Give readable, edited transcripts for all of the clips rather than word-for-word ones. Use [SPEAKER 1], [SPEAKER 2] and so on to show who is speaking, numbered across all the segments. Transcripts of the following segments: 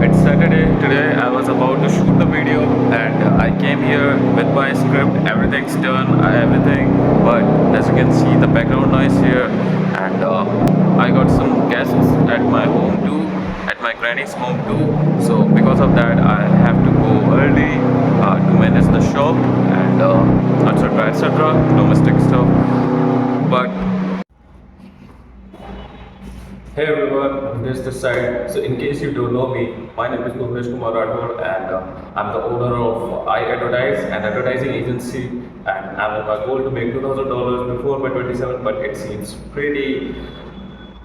[SPEAKER 1] It's Saturday. Today I was about to shoot the video and I came here with my script. Everything's done, everything. But as you can see, the background noise here, and I got some guests at my home too, at my granny's home too. So because of that, I have to go early to manage the shop and etc. Domestic stuff. But hey everyone, Bhuvnesh this side. So in case you don't know me, my name is Bhuvnesh and I'm the owner of I Advertise, an advertising agency, and I'm on my goal to make $2,000 before my 27, but it seems pretty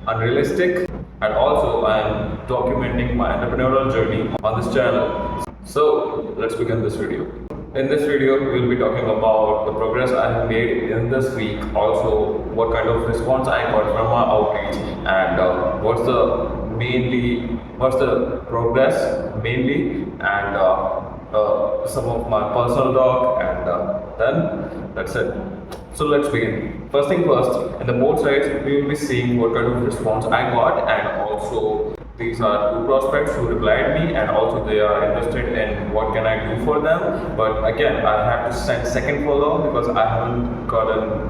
[SPEAKER 1] unrealistic. And also I'm documenting my entrepreneurial journey on this channel. So let's begin this video. In this video, we'll be talking about the progress I have made in this week, also what kind of response I got from my outreach, and what's the progress mainly, and some of my personal talk, and then that's it. So let's begin. First thing first, in the both sides, we will be seeing what kind of response I got, and also these are two prospects who replied me, and also they are interested in what can I do for them. But again, I have to send second follow because I haven't gotten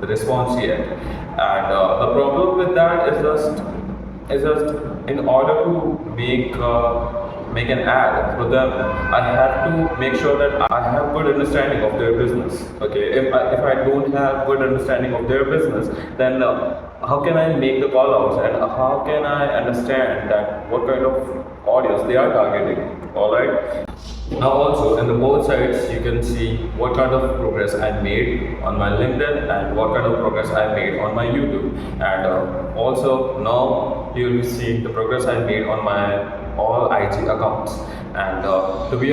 [SPEAKER 1] the response yet. And the problem with that is just in order to make an ad for them, I have to make sure that I have good understanding of their business. Okay, if I don't have good understanding of their business, then how can I make the call outs, and how can I understand that what kind of audience they are targeting? All right. Now also in the both sides you can see what kind of progress I made on my LinkedIn and what kind of progress I made on my YouTube, and also now you will be seeing the progress I made on my all IG accounts. And to be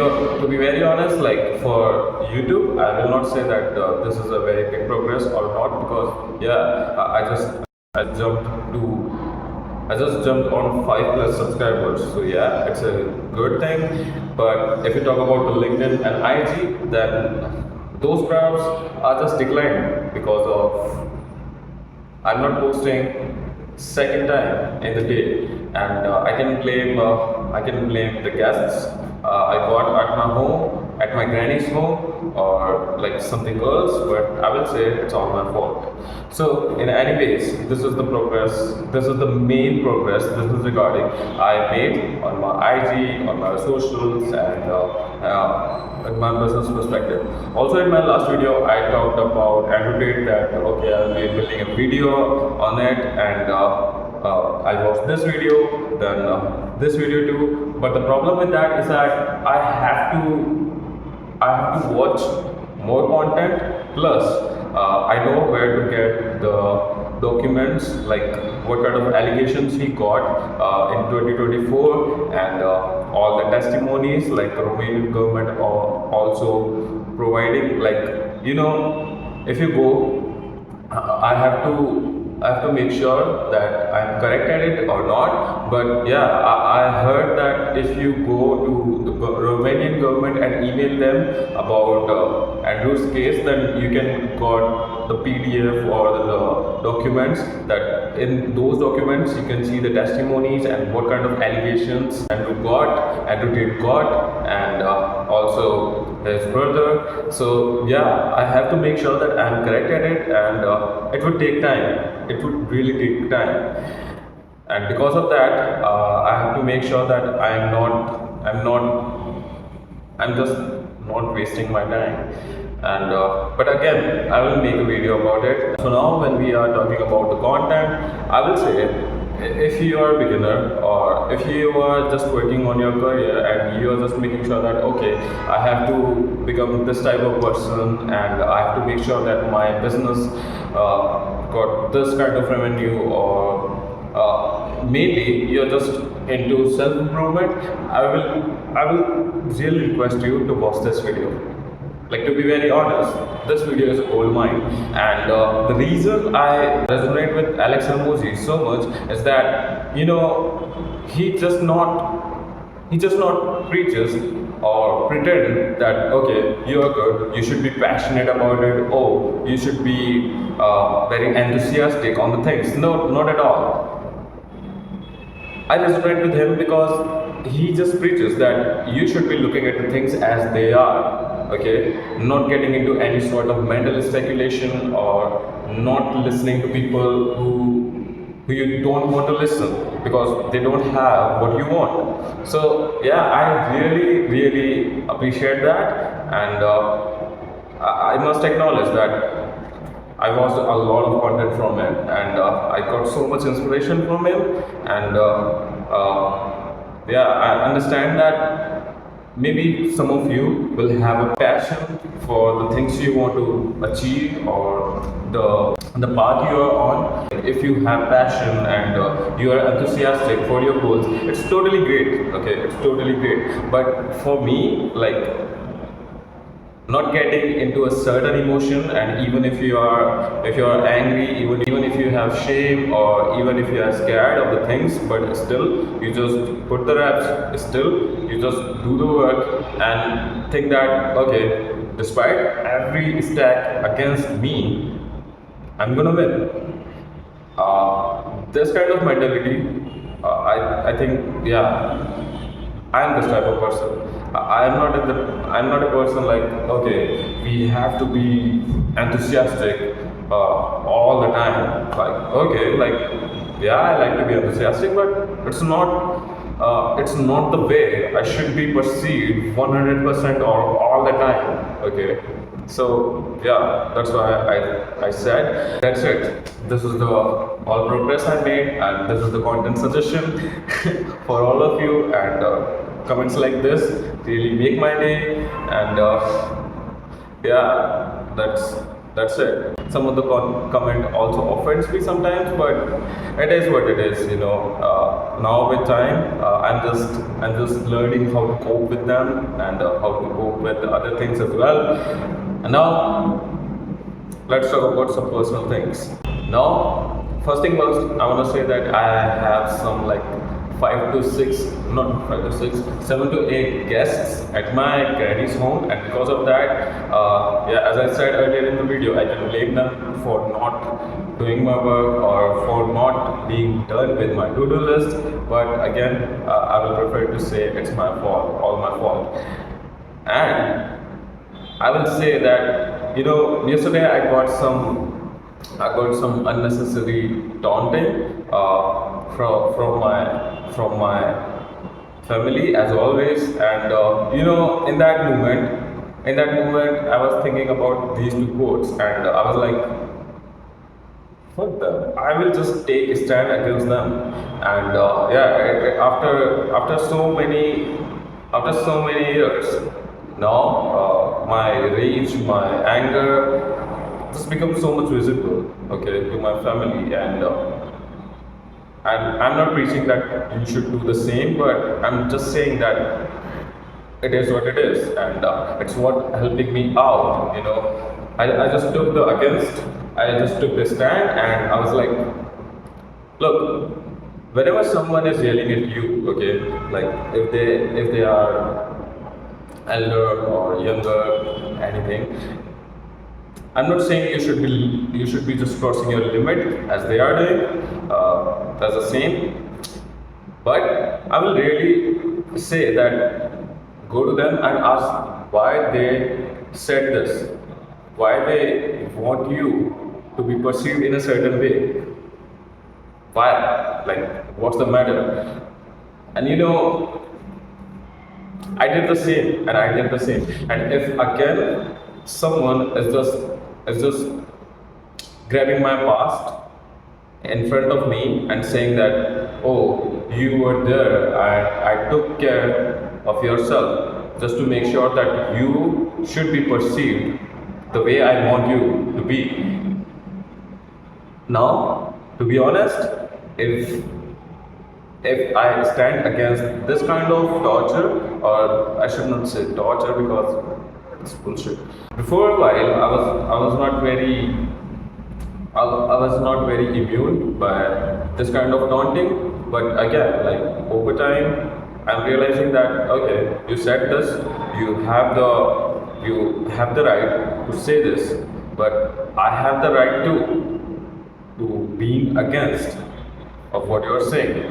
[SPEAKER 1] very honest, like for YouTube, I will not say that this is a very big progress or not, because yeah, I just jumped on 5+ subscribers. So yeah, it's a good thing. But if you talk about the LinkedIn and IG, then those graphs are just declining because of I'm not posting second time in the day, and I can blame the guests I got at my home, at my granny's home, or like something else, but I will say it's all my fault. So in any case, this is the progress, this is the main progress, this is regarding I made on my IG, on my socials, and in my business perspective. Also in my last video, I talked about advocate that okay, I'll be building a video on it, and I watched this video, then this video too. But the problem with that is that I have to watch more content. Plus, I know where to get the documents, like what kind of allegations he got in 2024, and all the testimonies, like the Romanian government are also providing, like, if you go, I have to make sure that I'm correct at it or not. But yeah, I heard that if you go to the Romanian government and email them about Andrew's case, then you can got the PDF or the documents. That in those documents you can see the testimonies and what kind of allegations Andrew did got, and also his brother. So yeah, I have to make sure that I'm correct at it, and it would take time. It would really take time, and because of that, I have to make sure that I'm just not wasting my time. And but again, I will make a video about it. So now, when we are talking about the content, I will say, if you are a beginner, or if you are just working on your career and you are just making sure that okay, I have to become this type of person, and I have to make sure that my business got this kind of revenue, or mainly you're just into self-improvement, I will really request you to watch this video. Like, to be very honest, this video is gold mine, and the reason I resonate with Alex Hermosi so much is that he just not preaches or pretend that okay, you are good, you should be passionate about it, oh, you should be very enthusiastic on the things. No, not at all. I resonate with him because he just preaches that you should be looking at the things as they are, okay? Not getting into any sort of mental speculation or not listening to people who you don't want to listen because they don't have what you want. So yeah, I really appreciate that, and I must acknowledge that I watched a lot of content from him, and I got so much inspiration from him. And yeah, I understand that maybe some of you will have a passion for the things you want to achieve or the path you are on. If you have passion and you are enthusiastic for your goals, it's totally great. Okay, it's totally great. But for me, like, not getting into a certain emotion, and even if you are angry, even if you have shame, or even if you are scared of the things, but still you just put the reps, still you just do the work and think that okay, despite every stack against me, I'm gonna win. This kind of mentality, I think, yeah, I am this type of person. I'm not a person like, okay, we have to be enthusiastic all the time. Like, okay, like, yeah, I like to be enthusiastic, but it's not the way I should be perceived 100% or all the time. Okay, so yeah, that's why I said that's it. This is the all progress I made, and this is the content suggestion for all of you. And comments like this really make my day. And yeah, that's it. Some of the comment also offends me sometimes, but it is what it is. Now with time, I'm just learning how to cope with them, and how to cope with the other things as well. And now let's talk about some personal things. Now, first thing first, I want to say that I have some like 7 to 8 guests at my granny's home, and because of that, yeah, as I said earlier in the video, I can blame them for not doing my work or for not being done with my to-do list. But again, I will prefer to say it's my fault, all my fault. And I will say that yesterday I got some unnecessary taunting from my family as always, and in that moment, I was thinking about these two quotes, and I was like, fuck them. I will just take a stand against them, and yeah, after so many years, now my rage, my anger just becomes so much visible, okay, to my family. And I'm not preaching that you should do the same, but I'm just saying that it is what it is, and it's what helping me out. I just took the against, I just took the stand, and I was like, look, whenever someone is yelling at you, okay, like if they are elder or younger, anything, I'm not saying you should be just crossing your limit as they are doing. That's the same. But I will really say that go to them and ask why they said this, why they want you to be perceived in a certain way. Why? Like, what's the matter? And I did the same, and I did the same. And if again someone is just grabbing my past in front of me and saying that, oh, you were there and I took care of yourself just to make sure that you should be perceived the way I want you to be. Now, to be honest, if I stand against this kind of torture, or I should not say torture because it's bullshit. Before a while, I was not very immune by this kind of taunting, but again, like over time, I'm realizing that okay, you said this, you have the right to say this, but I have the right to being against of what you are saying.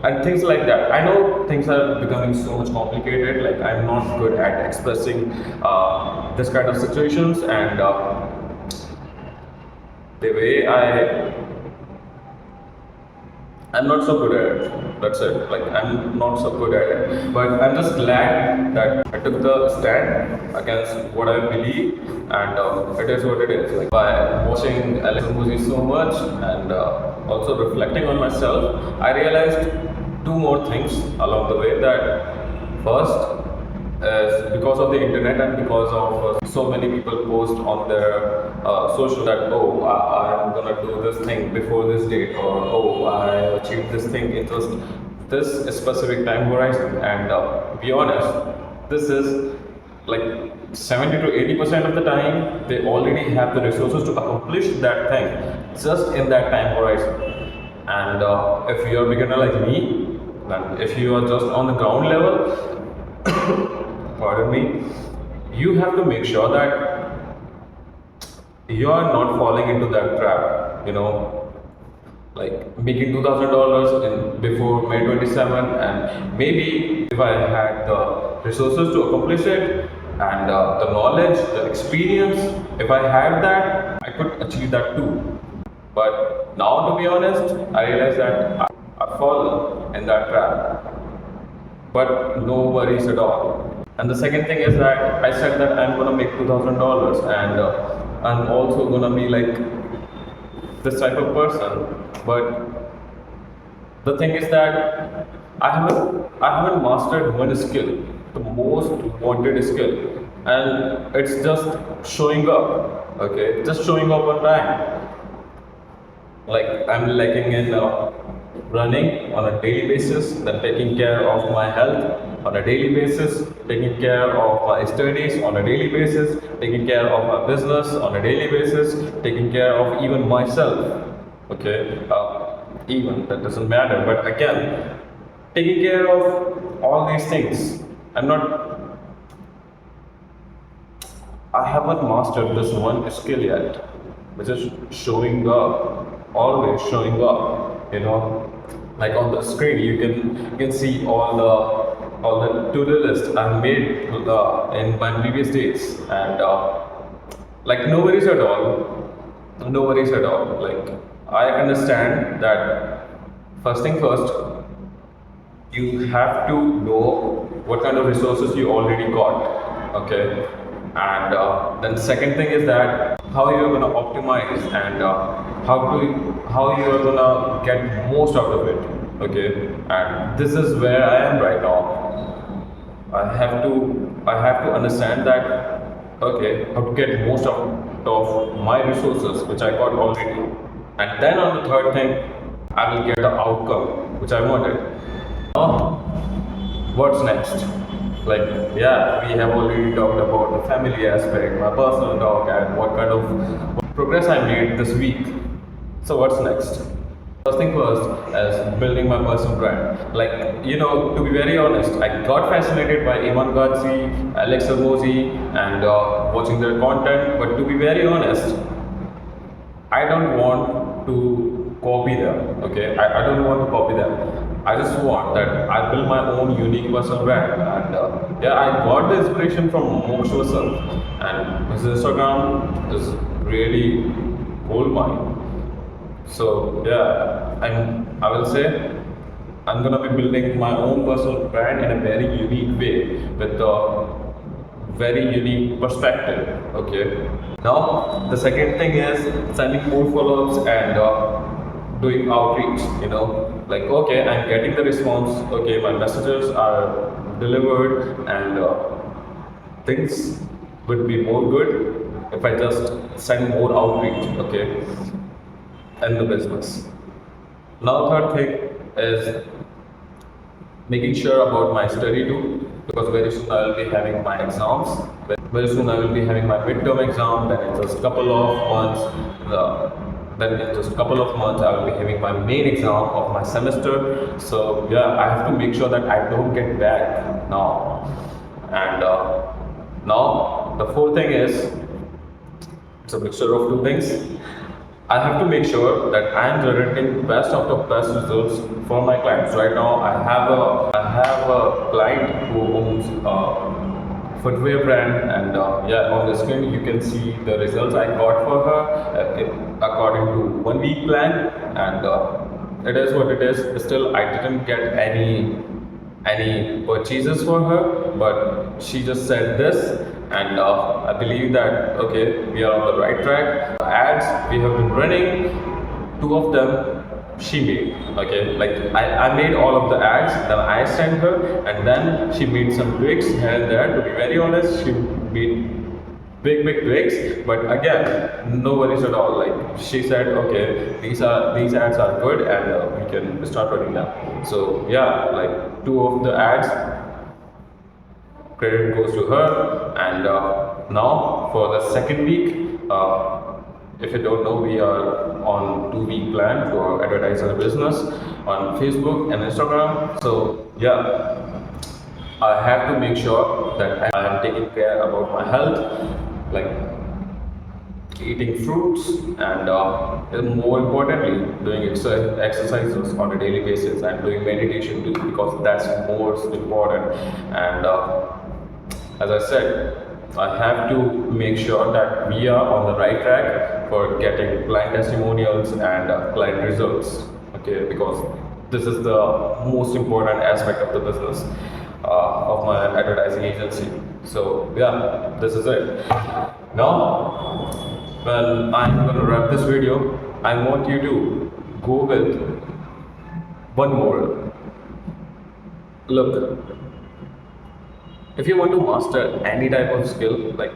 [SPEAKER 1] and things like that. I know things are becoming so much complicated. Like I'm not good at expressing this kind of situations, and the way I'm not so good at it. That's it. Like I'm not so good at it. But I'm just glad that I took the stand against what I believe, and it is what it is. Like by watching Alex movies so much and also reflecting on myself, I realized two more things along the way. That first is because of the internet and because of so many people post on their social that I'm gonna do this thing before this date, or I achieved this thing in just this specific time horizon. And to be honest, this is like 70 to 80% of the time they already have the resources to accomplish that thing just in that time horizon. And if you're a beginner like me, then if you are just on the ground level, pardon me, you have to make sure that you are not falling into that trap, like making $2,000 in before May 27, and maybe if I had the resources to accomplish it and the knowledge, the experience, if I had that, I could achieve that too. But now, to be honest, I realize that I've fallen in that trap. But no worries at all. And the second thing is that I said that I'm gonna make $2,000, and I'm also gonna be like this type of person. But the thing is that I haven't mastered one skill, the most wanted skill, and it's just showing up. Okay, just showing up on time. Like I'm lacking in running on a daily basis, then taking care of my health on a daily basis, taking care of my studies on a daily basis, taking care of my business on a daily basis, taking care of even myself. Okay, even that doesn't matter, but again, taking care of all these things. I haven't mastered this one skill yet, which is showing up, always showing up. Like on the screen, you can see all the to-do list I've made in my previous days, and like no worries at all, no worries at all. Like I understand that first thing first, you have to know what kind of resources you already got. Okay, and then second thing is that how you're going to optimize, and how you are going to get most out of it. Okay, and this is where I am right now. I have to understand that, okay, how to get most out of my resources which I got already, and then on the third thing, I will get the outcome which I wanted. Now, what's next? Like, yeah, we have already talked about the family aspect, my personal talk, and what kind of progress I made this week. So, what's next? First thing first is building my personal brand. Like, to be very honest, I got fascinated by Iman Ghazi, Alex Hormozi, and watching their content. But to be very honest, I don't want to copy them. Okay, I don't want to copy them. I just want that I build my own unique personal brand, and yeah, I got the inspiration from Moksha herself, and his Instagram is really gold mine. So yeah, I will say I'm gonna be building my own personal brand in a very unique way with a very unique perspective. Okay. Now the second thing is sending more follow-ups and doing outreach. Like okay, I'm getting the response. Okay, my messages are delivered, and things would be more good if I just send more outreach. Okay, in the business. Now, third thing is making sure about my study too, because very soon I will be having my exams. Very soon I will be having my midterm exam. Then in just couple of months, I will be having my main exam of my semester. So yeah, I have to make sure that I don't get back now. And now the fourth thing is it's a mixture of two things. I have to make sure that I am generating best of the best results for my clients. Right now, I have a client who owns a footwear brand, and yeah, on the screen you can see the results I got for her according to 1 week plan, and it is what it is. Still, I didn't get any purchases for her, but she just said this, and I believe that okay, we are on the right track. Ads we have been running, two of them she made. Okay, like I made all of the ads, then I sent her, and then she made some tweaks here and there. To be very honest, she made big tweaks, but again, no worries at all. Like she said, okay, these ads are good, and we can start running them. So yeah, like two of the ads, credit goes to her, and now for the second week. If you don't know, we are on 2 week plan to advertise our business on Facebook and Instagram. So yeah, I have to make sure that I am taking care about my health, like eating fruits, and more importantly, doing exercises on a daily basis and doing meditation too, because that's most important. And as I said, I have to make sure that we are on the right track for getting client testimonials and client results. Okay, because this is the most important aspect of the business of my advertising agency. So yeah, this is it. Now, when I'm going to wrap this video, I want you to go with one more. Look, if you want to master any type of skill, like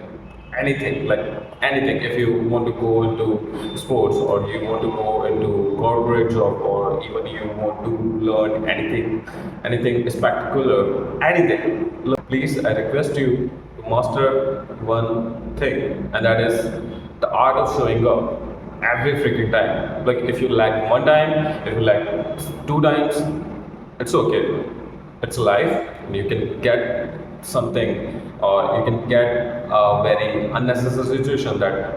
[SPEAKER 1] anything, if you want to go into sports, or you want to go into corporate job, or even you want to learn anything spectacular, anything, please, I request you to master one thing, and that is the art of showing up every freaking time. Like if you lag one time, if you lag 2 times, it's okay. It's life, and you can get something, or you can get a very unnecessary situation that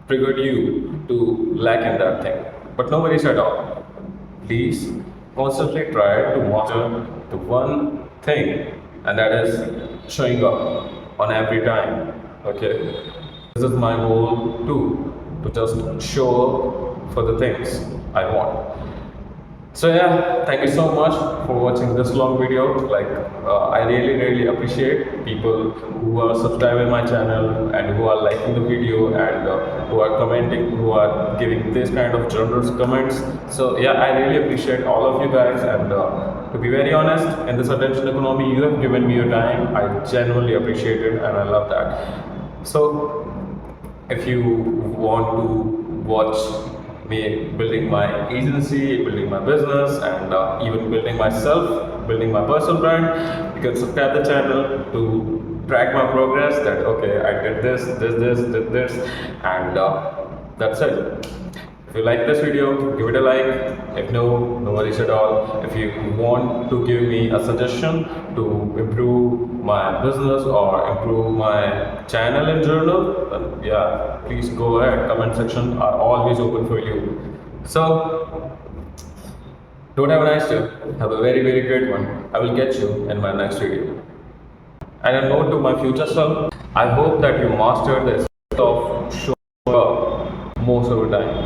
[SPEAKER 1] triggered you to lack in that thing. But no worries at all. Please constantly try to master the one thing, and that is showing up on every time. Okay, this is my goal too, to just show up for the things I want. So yeah, thank you so much for watching this long video. Like I really appreciate people who are subscribing my channel, and who are liking the video, and who are commenting, who are giving this kind of generous comments. So yeah, I really appreciate all of you guys, and to be very honest, in this attention economy, you have given me your time. I genuinely appreciate it, and I love that. So if you want to watch me building my agency, building my business, and even building myself, building my personal brand, you can subscribe the channel to track my progress. That okay, I did this, and that's it. If you like this video, give it a like. If no, no worries at all. If you want to give me a suggestion to improve my business or improve my channel in general, then yeah, please go ahead. Comment section are always open for you. So don't have a nice day. Have a very great one. I will catch you in my next video. And a note to my future self: I hope that you master the skill of showing up most of the time.